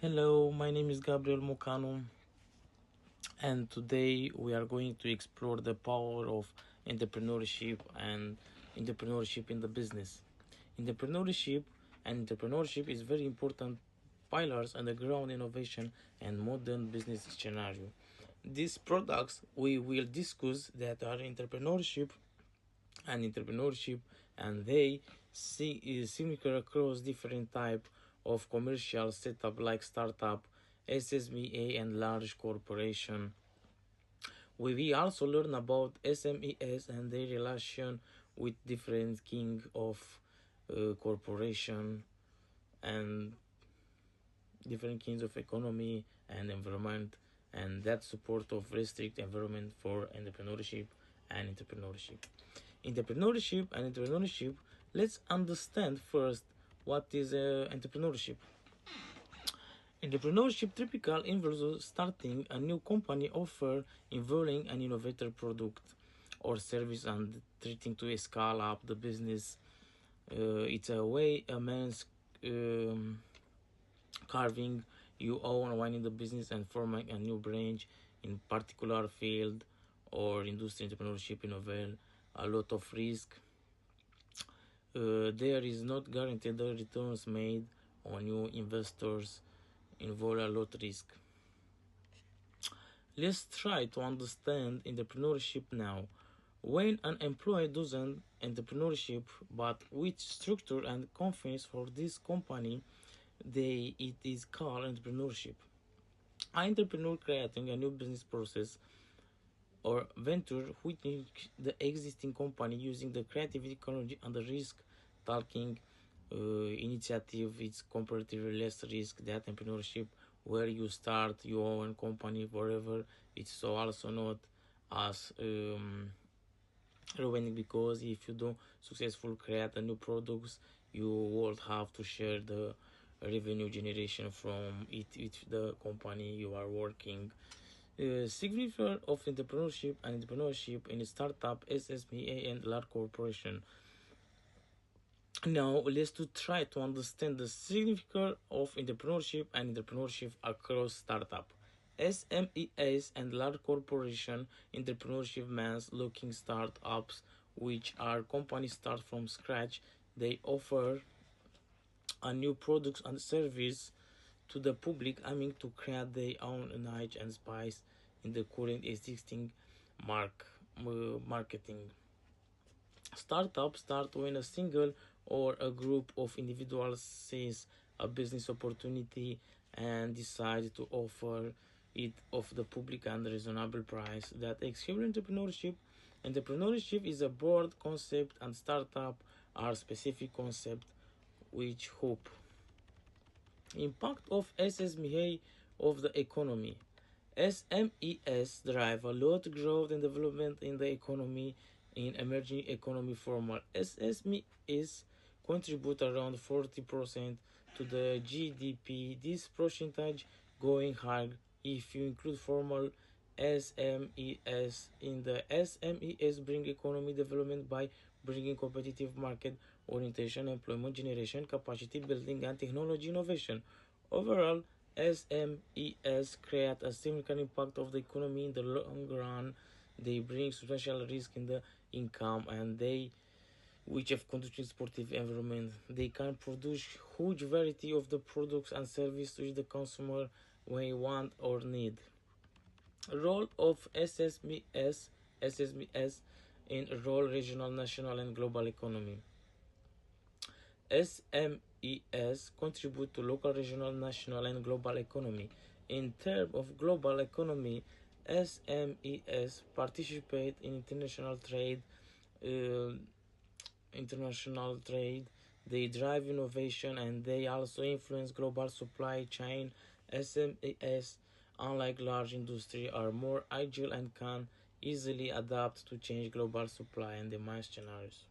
Hello, my name is Gabriel Mocano, and today we are going to explore the power of entrepreneurship and entrepreneurship in the business. Entrepreneurship entrepreneurship is very important pillars underground innovation and modern business scenario. These products we will discuss that are entrepreneurship and they see is similar across different type of commercial setup like startup, SSME and large corporation. We also learn about SMEs and their relation with different king of corporation and different kinds of economy and environment and that support of restrict environment for entrepreneurship and entrepreneurship. Entrepreneurship, let's understand first what is entrepreneurship. Entrepreneurship typically involves starting a new company offer involving an innovative product or service and trying to scale up the business. It's a way a man's carving you own one in the business and forming a new branch in particular field or industry entrepreneurship involve a lot of risk. There is not guaranteed the returns made on new investors involve a lot risk. Let's try to understand entrepreneurship now. When an employee doesn't entrepreneurship, but which structure and confidence for this company, it is called entrepreneurship. An entrepreneur creating a new business process or venture within the existing company using the creativity, technology, and the risk taking initiative. It's comparatively less risk than entrepreneurship, where you start your own company forever. It's so also not as ruining because if you don't successfully create a new products, you will have to share the revenue generation from it with the company you are working. Significance of entrepreneurship in startup, SSME, and large corporation. Now let's to try to understand the significance of entrepreneurship across startup. SMEs and large corporation entrepreneurship means looking startups which are companies start from scratch. They offer a new products and service to the public aiming to create their own niche and spice in the current existing marketing. Startups start when a single or a group of individuals sees a business opportunity and decide to offer it of the public at a reasonable price. That excludes entrepreneurship. Entrepreneurship is a broad concept and startup are specific concept which hope. Impact of SME of the economy. SMEs drive a lot growth and development in the economy in emerging economy formal. SMEs contribute around 40% to the GDP. This percentage going higher if you include formal SMEs. In the SMEs bring economy development by bringing competitive market orientation, employment generation, capacity building, and technology innovation. Overall, SMEs create a significant impact of the economy in the long run. They bring substantial risk in the income and they which have contributed supportive environment. They can produce huge variety of the products and services which the consumer may want or need. Role of SSMEs in role regional, national and global economy. SMEs contribute to local, regional, national and global economy. In terms of global economy, SMEs participate in uh, international trade. They drive innovation and they also influence global supply chain. SMEs, unlike large industry, are more agile and can easily adapt to change global supply and demand scenarios.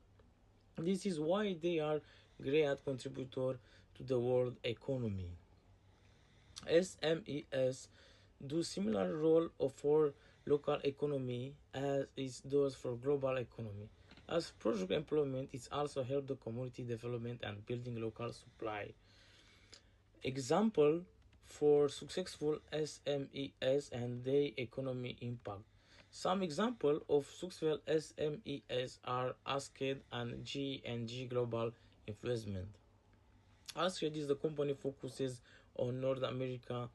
This is why they are great contributor to the world economy. SMEs do similar role for local economy as it does for global economy. As project employment, it also help the community development and building local supply. Example for successful SMEs and their economy impact. Some examples of successful SMEs are Asked and G&G Global Investment. Asked is the company focuses on North America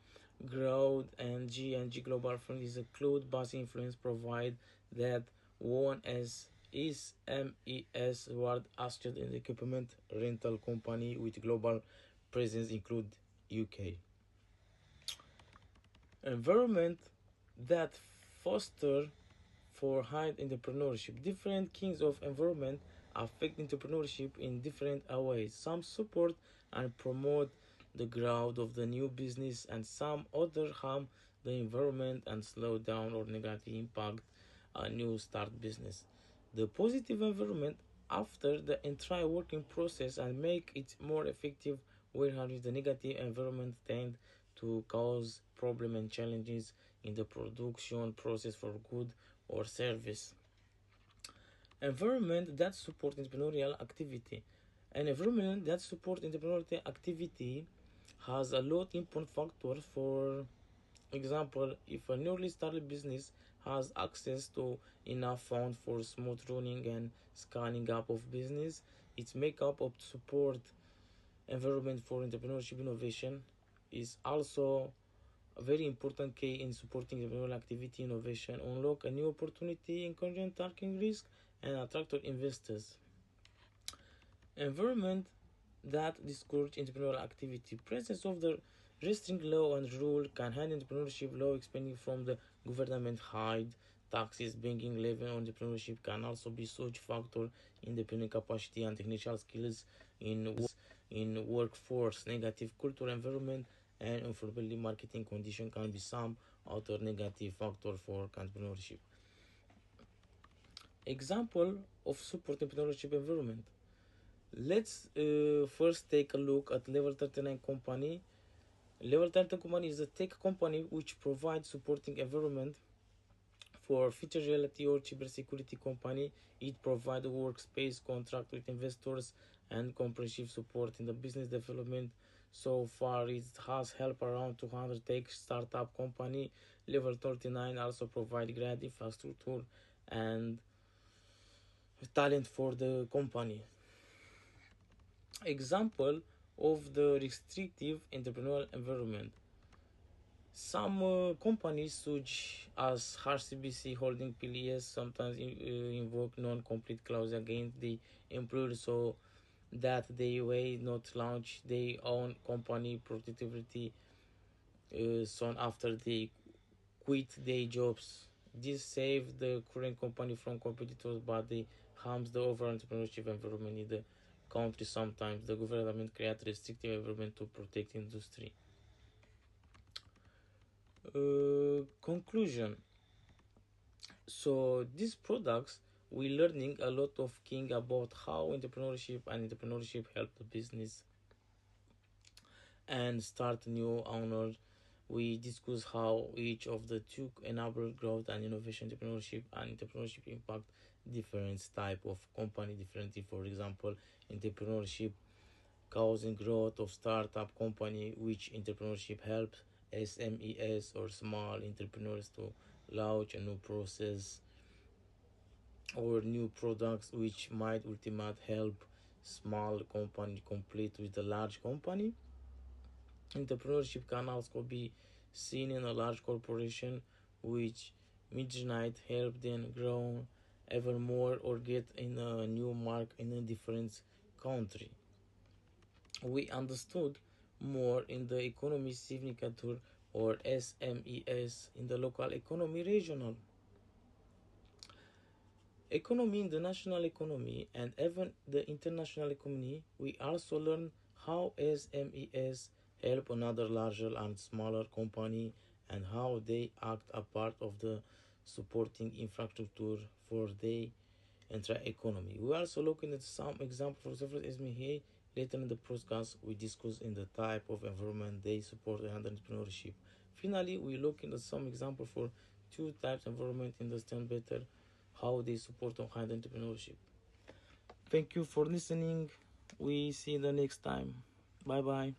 growth, and G&G Global Fund is a cloud-based influence provide that one as is MES World Asked an equipment rental company with global presence include UK. Environment that foster for high entrepreneurship. Different kinds of environment affect entrepreneurship in different ways. Some support and promote the growth of the new business, and some other harm the environment and slow down or negatively impact a new start business. The positive environment after the entire working process and make it more effective, whereas the negative environment tend to cause problem and challenges in the production process for good or service. Environment that support entrepreneurial activity. An environment that support entrepreneurial activity has a lot important factors. For example, if a newly started business has access to enough funds for smooth running and scaling up of business, its makeup of support environment for entrepreneurship innovation is also a very important key in supporting entrepreneurial activity innovation, unlock a new opportunity, encouraging taking risk, and attract investors. Environment that discourage entrepreneurial activity. Presence of the restricting law and rule can hinder entrepreneurship. Law expanding from the government hide taxes bringing level on entrepreneurship can also be such factor independent capacity and technical skills in workforce. Negative cultural environment and unfavorable marketing condition can be some other negative factor for entrepreneurship. Example of support entrepreneurship environment. Let's first take a look at Level 39 company. Level 39 company is a tech company which provides supporting environment for feature reality or cybersecurity company. It provides workspace, contract with investors, and comprehensive support in the business development. So far, it has helped around 200 tech startup company. Level 39 also provide great infrastructure and talent for the company. Example of the restrictive entrepreneurial environment. Some companies, such as HCBC Holding PLS, sometimes invoke non-complete clause against the employer so that they may not launch their own company productivity soon after they quit their jobs. This saves the current company from competitors, but they harms the overall entrepreneurship environment in the country. Sometimes the government creates restrictive environment to protect industry. Conclusion. So these products we learning a lot of thing about how entrepreneurship help the business and start new owners. We discuss how each of the two enable growth and innovation. Entrepreneurship impact different type of company differently. For example, entrepreneurship causing growth of startup company, which entrepreneurship helps SMEs or small entrepreneurs to launch a new process or new products, which might ultimately help small company compete with a large company. Entrepreneurship can also be seen in a large corporation, which might help them grow ever more or get in a new market in a different country. We understood more in the economy significator or SMES in the local economy regional economy in the national economy and even the international economy. We also learn how SMEs help another larger and smaller company and how they act a part of the supporting infrastructure for the entire economy. We also looking at some example for several SME. Later in the podcast, we discuss in the type of environment they support and entrepreneurship. Finally, we look into some example for two types of environment, understand better how they support on high entrepreneurship. Thank you for listening. We see you the next time. Bye bye.